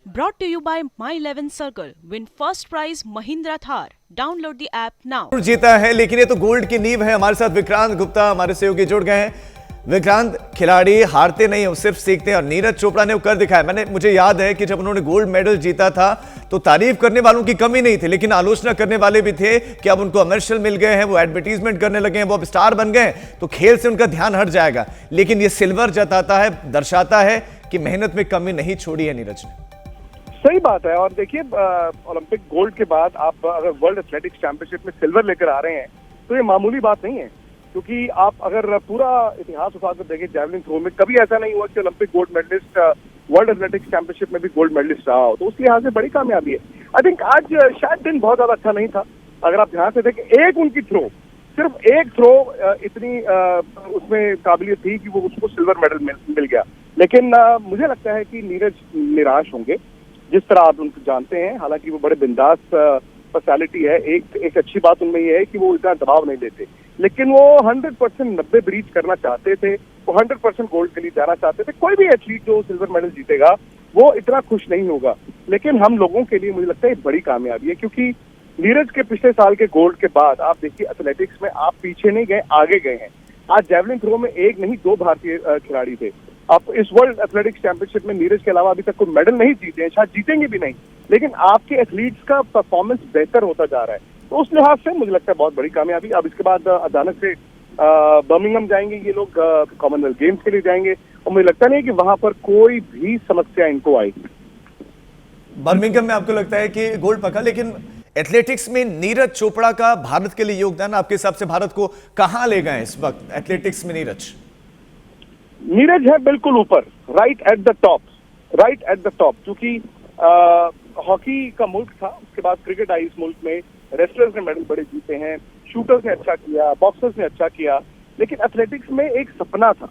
Brought to you by My 11 Circle. Win first prize Mahindra Thar. Download the app now. जीता है, लेकिन ये तो गोल्ड की नींव है। हमारे साथ विक्रांत गुप्ता हमारे सहयोगी जुड़ गए हैं। विक्रांत, खिलाड़ी हारते नहीं, वो सिर्फ सीखते हैं और नीरज चोपड़ा ने वो कर दिखाया। मुझे याद है कि जब उन्होंने गोल्ड मेडल जीता था तो तारीफ करने वालों की कमी नहीं थी, लेकिन आलोचना करने वाले भी थे कि अब उनको कमर्शियल मिल गए हैं, वो एडवर्टीजमेंट करने लगे हैं, वो अब स्टार बन गए तो खेल से उनका ध्यान हट जाएगा। लेकिन ये सिल्वर जताता है, दर्शाता है कि मेहनत में कमी नहीं छोड़ी है नीरज ने। सही बात है। और देखिए, ओलंपिक गोल्ड के बाद आप अगर वर्ल्ड एथलेटिक्स चैंपियनशिप में सिल्वर लेकर आ रहे हैं तो ये मामूली बात नहीं है, क्योंकि आप अगर पूरा इतिहास उठाकर देखें जैवलिन थ्रो में कभी ऐसा नहीं हुआ कि Olympic gold medallist world athletics championship में भी गोल्ड मेडलिस्ट रहा हो, तो उस लिहाज से बड़ी कामयाबी है। आई थिंक आज शायद दिन बहुत ज्यादा अच्छा नहीं था। अगर आप ध्यान से देखें, एक उनकी थ्रो, सिर्फ एक थ्रो इतनी उसमें काबिलियत थी कि वो उसको सिल्वर मेडल मिल गया। लेकिन मुझे लगता है कि नीरज निराश होंगे, जिस तरह आप उनको जानते हैं। हालांकि वो बड़े बिंदास पर्सनैलिटी है। एक अच्छी बात उनमें ये है कि वो इतना दबाव नहीं देते, लेकिन वो 100% 90 ब्रीच करना चाहते थे, वो 100% गोल्ड के लिए जाना चाहते थे। कोई भी एथलीट जो सिल्वर मेडल जीतेगा वो इतना खुश नहीं होगा, लेकिन हम लोगों के लिए मुझे लगता है बड़ी कामयाबी है, क्योंकि नीरज के पिछले साल के गोल्ड के बाद आप देखिए एथलेटिक्स में आप पीछे नहीं गए, आगे गए हैं। आज जैवलिन थ्रो में एक नहीं 2 भारतीय खिलाड़ी थे। आप इस वर्ल्ड एथलेटिक्स चैंपियनशिप में नीरज के अलावा अभी तक कोई मेडल नहीं जीते हैं, शायद जीतेंगे भी नहीं, लेकिन आपके एथलीट्स का परफॉर्मेंस बेहतर होता जा रहा है। तो उस लिहाज से मुझे लगता है बहुत बड़ी कामयाबी। अब इसके बाद अचानक से बर्मिंघम जाएंगे ये लोग, कॉमनवेल्थ गेम्स के लिए जाएंगे, और मुझे लगता नहीं है कि वहां पर कोई भी समस्या इनको आएगी। बर्मिंघम में आपको लगता है कि गोल्ड पक्का, लेकिन एथलेटिक्स में नीरज चोपड़ा का भारत के लिए योगदान आपके हिसाब से भारत को कहां ले गए इस वक्त एथलेटिक्स में? नीरज है बिल्कुल ऊपर, राइट एट द टॉप, क्योंकि हॉकी का मुल्क था, उसके बाद क्रिकेट आई इस मुल्क में, रेसलर्स ने मेडल बड़े जीते हैं, शूटर्स ने अच्छा किया, बॉक्सर्स ने अच्छा किया, लेकिन एथलेटिक्स में एक सपना था,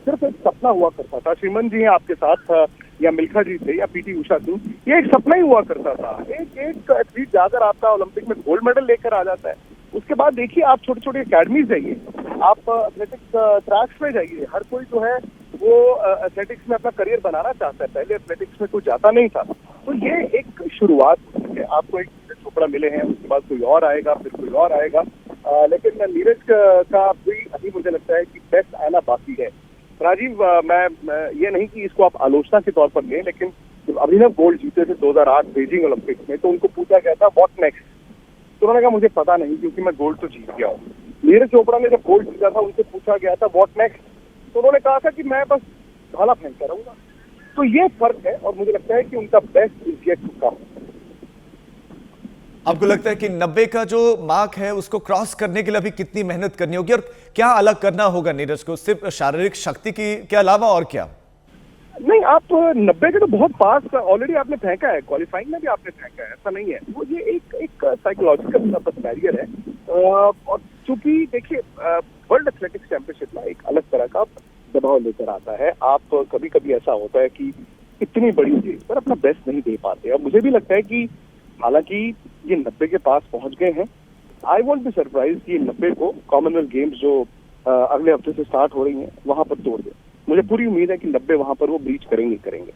सिर्फ एक सपना हुआ करता था। श्रीमन जी हैं आपके साथ, या मिल्खा जी थे, या पीटी उषा थी, ये एक सपना ही हुआ करता था। एक एथलीट जाकर आपका ओलंपिक में गोल्ड मेडल लेकर आ जाता है, उसके बाद देखिए आप छोटी छोटी अकेडमीज जाइए, आप एथलेटिक्स ट्रैक्स में जाइए, हर कोई जो है वो एथलेटिक्स में अपना करियर बनाना चाहता है। पहले एथलेटिक्स में कोई जाता नहीं था, तो ये एक शुरुआत है। आपको एक चोपड़ा मिले हैं, उसके बाद कोई और आएगा, फिर कोई और आएगा, लेकिन नीरज का भी अभी मुझे लगता है कि बेस्ट आना बाकी है। राजीव, मैं ये नहीं कि इसको आप आलोचना के तौर पर लें, लेकिन जब अभिनव गोल्ड जीते थे 2008 बीजिंग ओलंपिक्स में, तो उनको पूछा गया था व्हाट नेक्स्ट, तो उन्होंने कहा मुझे पता नहीं, क्योंकि मैं गोल्ड तो जीत गया हूँ। नीरज चोपड़ा ने जब गोल्ड जीता था उनसे पूछा गया था व्हाट नेक्स्ट, तो उन्होंने कहा था कि मैं बस भाला फेंकता रहूंगा। तो ये फर्क है, और मुझे लगता है कि उनका best is yet to come. आपको लगता है कि 90 का जो मार्क है उसको क्रॉस करने के लिए अभी कितनी मेहनत करनी होगी, और क्या अलग करना होगा नीरज को, सिर्फ शारीरिक शक्ति के अलावा और क्या? नहीं, आप 90 के तो बहुत पास ऑलरेडी आपने फेंका है, क्वालिफाइंग में भी आपने फेंका है, ऐसा नहीं है। वो ये एक साइकोलॉजिकल बैरियर है, और चूंकि देखिए वर्ल्ड एथलेटिक्स चैंपियनशिप में एक अलग तरह का दबाव लेकर आता है। आप कभी कभी ऐसा होता है कि इतनी बड़ी स्टेज पर अपना बेस्ट नहीं दे पाते, और मुझे भी लगता है कि हालांकि ये 90 के पास पहुंच गए हैं, आई वॉन्ट बी सरप्राइज कि 90 को कॉमनवेल्थ गेम्स जो अगले हफ्ते से स्टार्ट हो रही हैं वहां पर तोड़ दे। मुझे पूरी उम्मीद है कि 90 वहां पर वो ब्रीच करेंगे।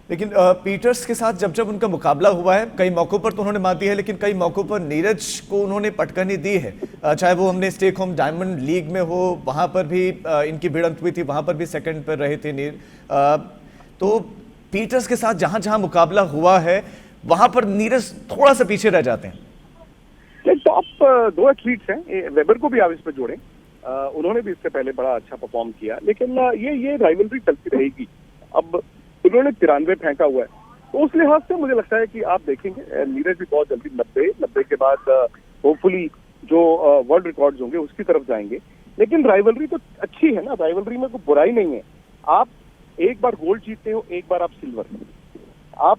लेकिन पीटर्स के साथ जब उनका मुकाबला हुआ है, कई मौकों पर तो उन्होंने मात दी है, लेकिन कई मौकों पर नीरज को उन्होंने पटकनी दी है। चाहे वो हमने स्टेक होम डायमंड लीग में हो, वहां पर भी इनकी भिड़ंत हुई थी, वहां पर भी सेकंड पर रहे थे तो पीटर्स के साथ जहां जहां मुकाबला हुआ है वहां पर नीरज थोड़ा सा पीछे रह जाते हैं। टॉप 2 एथलीट्स हैं, वेबर को भी आप इस पर जोड़ें, उन्होंने भी इससे पहले बड़ा अच्छा परफॉर्म किया, लेकिन ये राइवलरी चलती रहेगी। अब उन्होंने 93 फेंका हुआ है, तो उस लिहाज से मुझे लगता है कि आप देखेंगे नीरज भी बहुत जल्दी 90 के बाद होपफुली जो वर्ल्ड रिकॉर्ड्स होंगे उसकी तरफ जाएंगे। लेकिन राइवलरी तो अच्छी है ना, राइवलरी में कोई बुराई नहीं है। आप एक बार गोल्ड जीतते हो, एक बार आप सिल्वर, आप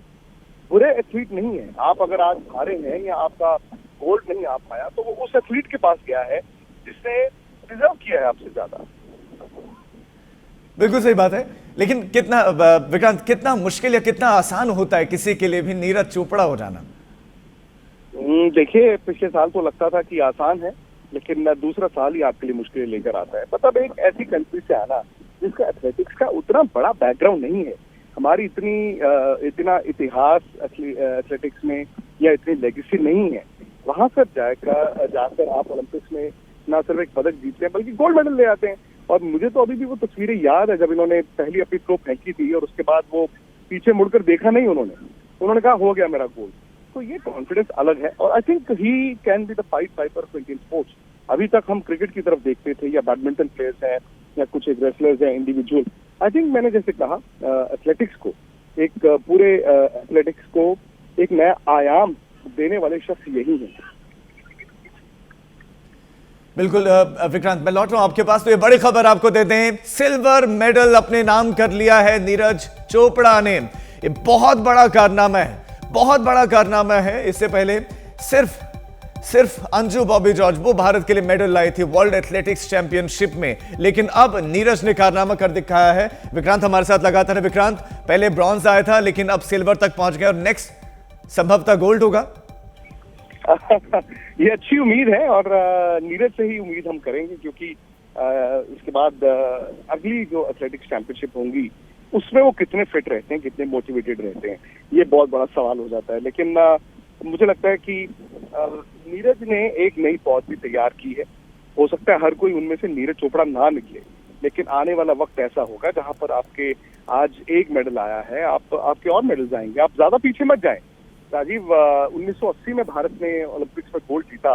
बुरे एथलीट नहीं है। आप अगर आज हारे हैं या आपका गोल्ड नहीं आ पाया, तो वो उस एथलीट के पास गया है जिसने डिजर्व किया है आपसे ज्यादा। बिल्कुल सही बात है, लेकिन कितना विक्रांत, कितना मुश्किल या कितना आसान होता है किसी के लिए भी नीरज चोपड़ा हो जाना? देखिए, पिछले साल तो लगता था कि आसान है, लेकिन दूसरा साल ही आपके लिए मुश्किलें लेकर आता है। मतलब एक ऐसी कंट्री से आना जिसका एथलेटिक्स का उतना बड़ा बैकग्राउंड नहीं है। हमारी इतना इतिहास एथलेटिक्स में या इतनी लेगेसी नहीं है, वहां पर जाकर आप ओलंपिक्स में न सिर्फ एक पदक जीतते हैं बल्कि गोल्ड मेडल ले आते हैं। और मुझे तो अभी भी वो तस्वीरें याद है जब इन्होंने पहली अपनी थ्रो फेंकी थी और उसके बाद वो पीछे मुड़कर देखा नहीं उन्होंने कहा हो गया मेरा गोल्ड। तो ये कॉन्फिडेंस अलग है और I think he can be the point Piper of Indian sports. अभी तक हम क्रिकेट की तरफ देखते थे या बैडमिंटन प्लेयर्स हैं या कुछ एक रेसलर्स हैं इंडिविजुअल। आई थिंक मैंने जैसे कहा एथलेटिक्स को पूरे एथलेटिक्स को एक नया आयाम देने वाले शख्स यही हैं। बिल्कुल विक्रांत, मैं लौट रहा हूं आपके पास। तो ये बड़ी खबर आपको देते हैं, सिल्वर मेडल अपने नाम कर लिया है नीरज चोपड़ा ने। ये बहुत बड़ा कारनामा है, बहुत बड़ा कारनामा है। इससे पहले सिर्फ अंजू बॉबी जॉर्ज वो भारत के लिए मेडल लाई थी वर्ल्ड एथलेटिक्स चैंपियनशिप में, लेकिन अब नीरज ने कारनामा कर दिखाया है। विक्रांत हमारे साथ लगातार है। विक्रांत, पहले ब्रॉन्ज आया था लेकिन अब सिल्वर तक पहुंच गया और नेक्स्ट संभवतः गोल्ड होगा। ये अच्छी उम्मीद है और नीरज से ही उम्मीद हम करेंगे क्योंकि इसके बाद अगली जो एथलेटिक्स चैंपियनशिप होंगी उसमें वो कितने फिट रहते हैं, कितने मोटिवेटेड रहते हैं, ये बहुत बड़ा सवाल हो जाता है। लेकिन मुझे लगता है कि नीरज ने एक नई पौध भी तैयार की है। हो सकता है हर कोई उनमें से नीरज चोपड़ा ना निकले, लेकिन आने वाला वक्त ऐसा होगा जहां पर आपके आज एक मेडल आया है, आपके और मेडल्स आएंगे। आप ज्यादा पीछे मत जाएं। राजीव, 1980 में भारत ने ओलंपिक्स में गोल्ड जीता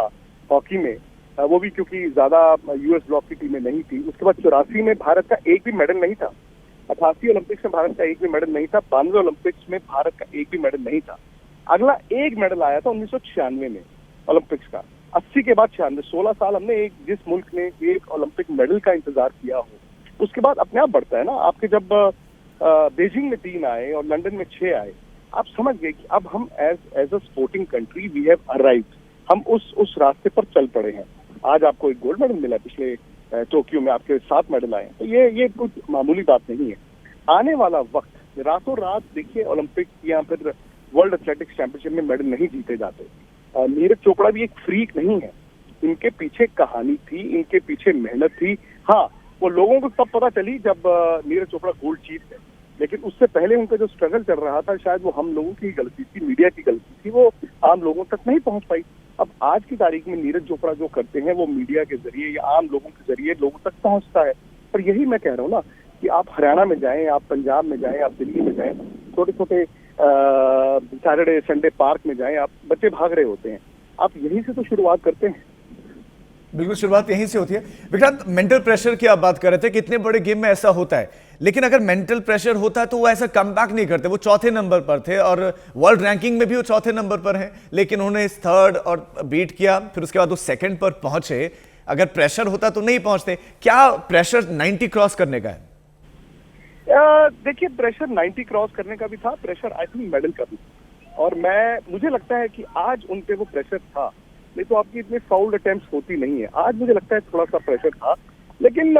हॉकी में, वो भी क्योंकि ज्यादा यूएस ब्लॉक की टीमें नहीं थी। उसके बाद 84 में भारत का एक भी मेडल नहीं था। 88 ओलंपिक्स में भारत का एक भी मेडल नहीं था। 92 ओलंपिक्स में भारत का एक भी मेडल नहीं था। अगला एक मेडल आया था 1996 में ओलंपिक्स का। 80 के बाद 96, 16 साल हमने जिस मुल्क ने एक ओलंपिक मेडल का इंतजार किया हो, उसके बाद अपने आप बढ़ता है ना। आपके जब बीजिंग में 3 आए और लंदन में 6 आए, आप समझ गए कि अब हम as a sporting country we have arrived. हम उस रास्ते पर चल पड़े हैं। आज आपको एक गोल्ड मेडल मिला, पिछले टोक्यो में आपके 7 मेडल आए, तो ये कुछ मामूली बात नहीं है। आने वाला वक्त, रातों रात देखिए ओलंपिक या फिर वर्ल्ड एथलेटिक्स चैंपियनशिप में मेडल नहीं जीते जाते। नीरज चोपड़ा भी एक फ्रीक नहीं है। इनके पीछे कहानी थी, इनके पीछे मेहनत थी। हाँ, वो लोगों को तब पता चली जब नीरज चोपड़ा गोल्ड जीत गए, लेकिन उससे पहले उनका जो स्ट्रगल चल रहा था शायद वो हम लोगों की गलती थी, मीडिया की गलती थी, वो आम लोगों तक नहीं पहुंच पाई। अब आज की तारीख में नीरज चोपड़ा जो करते हैं वो मीडिया के जरिए या आम लोगों के जरिए लोगों तक पहुंचता है। पर यही मैं कह रहा हूँ ना कि आप हरियाणा में जाएं, आप पंजाब में जाएं, आप दिल्ली में जाएं, छोटे छोटे सैटरडे संडे पार्क में जाएं, आप बच्चे भाग रहे होते हैं। आप यहीं से तो शुरुआत करते हैं। बिल्कुल, शुरुआत यहीं से होती है। विक्रांत, मेंटल प्रेशर की आप बात कर रहे थे कि इतने बड़े गेम में ऐसा होता है, लेकिन अगर मेंटल प्रेशर होता है तो वो ऐसा कमबैक नहीं करते। वो चौथे नंबर पर थे और वर्ल्ड रैंकिंग में भी वो चौथे नंबर पर हैं, लेकिन उन्होंने थर्ड और बीट किया, फिर उसके बाद वो सेकंड पर पहुंचे। अगर प्रेशर होता तो नहीं पहुंचते। क्या प्रेशर 90 क्रॉस करने का है? देखिए, प्रेशर 90 क्रॉस करने का भी था, प्रेशर आई थिंक मेडल का भी। और मुझे लगता है कि आज उन पे वो प्रेशर था, नहीं तो आपकी इतनी फाउल अटेम्प्ट्स होती नहीं है। आज मुझे लगता है थोड़ा सा प्रेशर था, लेकिन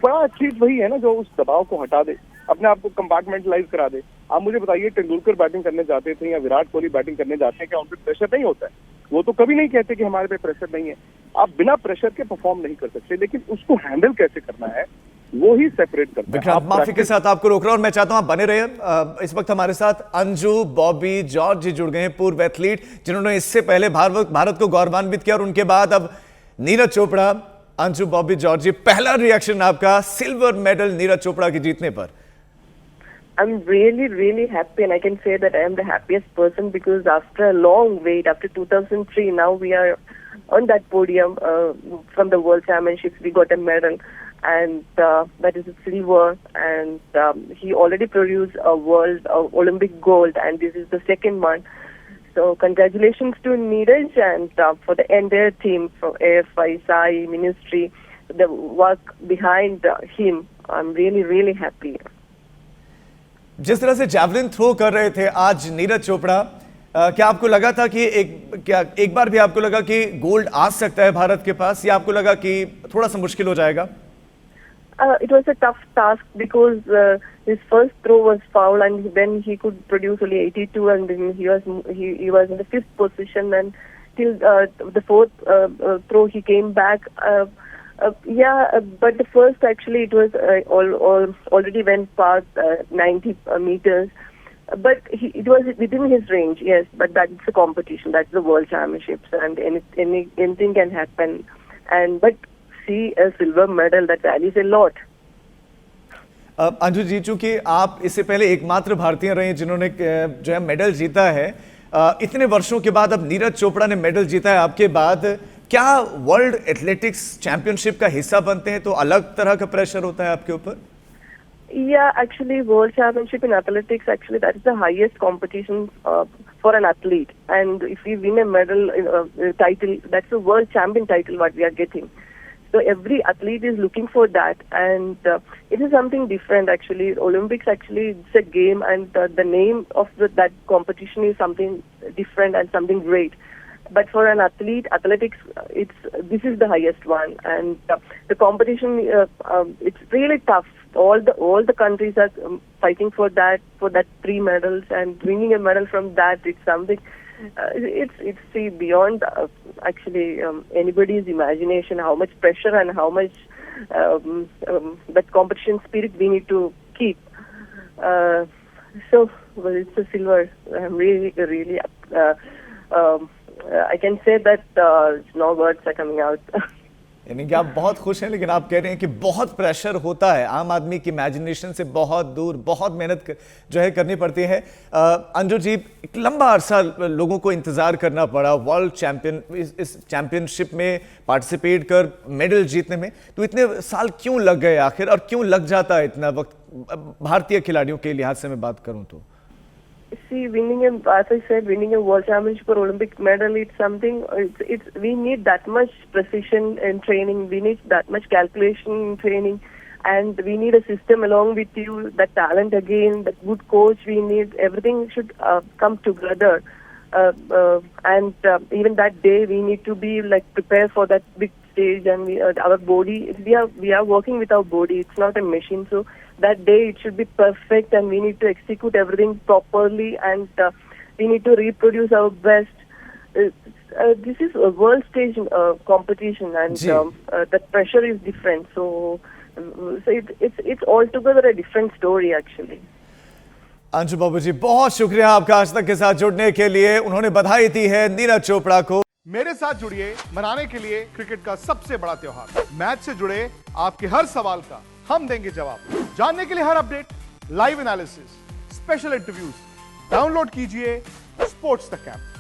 बड़ा चीज वही है ना जो उस दबाव को हटा दे, अपने आप को कंपार्टमेंटलाइज करा दे। आप मुझे बताइए, तेंदुलकर बैटिंग करने जाते थे या विराट कोहली बैटिंग करने जाते हैं, क्या उन पर प्रेशर नहीं होता है? वो तो कभी नहीं कहते कि हमारे पे प्रेशर नहीं है। आप बिना प्रेशर के परफॉर्म नहीं कर सकते, लेकिन उसको हैंडल कैसे करना है वो ही सेपरेट करता है। विक्रांत, माफी के साथ आपको रोक रहा हूं और मैं चाहता हूं आप बने रहिए। इस वक्त हमारे साथ अंजू बॉबी जॉर्ज जी जुड़ गए हैं, पूर्व एथलीट जिन्होंने इससे पहले भारत को गौरवान्वित किया और उनके बाद अब नीरज चोपड़ा। अंजू बॉबी जॉर्ज जी, पहला रिएक्शन आपका सिल्वर मेडल नीरज चोपड़ा की जीतने पर? I'm really happy, and I can say that I am the happiest person because after a long wait, after 2003, now we are on that podium from the World Championships. We got a medal, and that is a silver. And he already produced a world Olympic gold, and this is the second one. So congratulations to Neeraj and for the entire team, from AFI, SAI, Ministry, the work behind him. I'm really happy. जिस तरह से javelin throw कर रहे थे आज नीरज चोपड़ा, क्या आपको लगा था कि एक बार भी आपको लगा कि गोल्ड आ सकता है भारत के पास, या आपको लगा कि थोड़ा सा मुश्किल हो जाएगा? It was a tough task because his first throw was foul, and then he could produce only 82, and then he was in the 5th position, and till the 4th throw he came back. But the first actually it was already went past 90 meters. But it was within his range, yes. But that's the competition, that's the World Championships, and anything can happen. But see, a silver medal that values a lot. Anju ji, चूंकि आप इससे पहले एकमात्र भारतीय रहे जिन्होंने जो है मेडल जीता है, इतने वर्षों के बाद अब नीरज चोपड़ा ने मेडल जीता है आपके बाद, क्या वर्ल्ड एथलेटिक्स चैंपियनशिप का हिस्सा बनते हैं तो अलग तरह का प्रेशर होता है आपके ऊपर? Yeah, actually, World Championship in athletics, actually, that is the highest competition for an athlete. And if we win a medal title, that's a world champion title what we are getting. So every athlete is looking for that, and it is something different actually. Olympics actually it's a game, and the name of that competition is something different and something great. But for an athlete, athletics, this is the highest one, and the competition it's really tough. All the countries are fighting for that 3 medals, and winning a medal from that, it's something. It's beyond actually anybody's imagination. How much pressure and how much that competition spirit we need to keep. So it's a silver. I'm really. I can say that no words are coming out. यानी कि आप बहुत खुश हैं, लेकिन आप कह रहे हैं कि बहुत प्रेशर होता है, आम आदमी की इमेजिनेशन से बहुत दूर, बहुत मेहनत जो है करनी पड़ती है। अंजू जी, एक लंबा अरसा लोगों को इंतजार करना पड़ा वर्ल्ड चैंपियन इस चैंपियनशिप में पार्टिसिपेट कर मेडल जीतने में, तो इतने साल क्यों लग गए आखिर, और क्यों लग जाता है इतना वक्त भारतीय खिलाड़ियों के लिहाज से मैं बात करूं तो? See, as I said, winning a world championship or Olympic medal, it's something. We need that much precision in training. We need that much calculation in training, and we need a system along with you. That talent again, that good coach. We need everything should come together, and even that day we need to be like prepared for that big stage. And our body, we are working with our body. It's not a machine, so. That day it should be perfect, and we need to execute everything properly, and we need to reproduce our best. This is a world stage competition, and the pressure is different. So it's altogether a different story actually. Anshu बाबू जी, बहुत शुक्रिया आपका आज तक के साथ जुड़ने के लिए। उन्होंने बधाई दी है नीरज चोपड़ा को। मेरे साथ जुड़िए मनाने के लिए क्रिकेट का सबसे बड़ा त्योहार। मैच से जुड़े आपके हर सवाल का हम देंगे जवाब। जानने के लिए हर update, live analysis, special interviews, download कीजिए स्पोर्ट्स तक ऐप।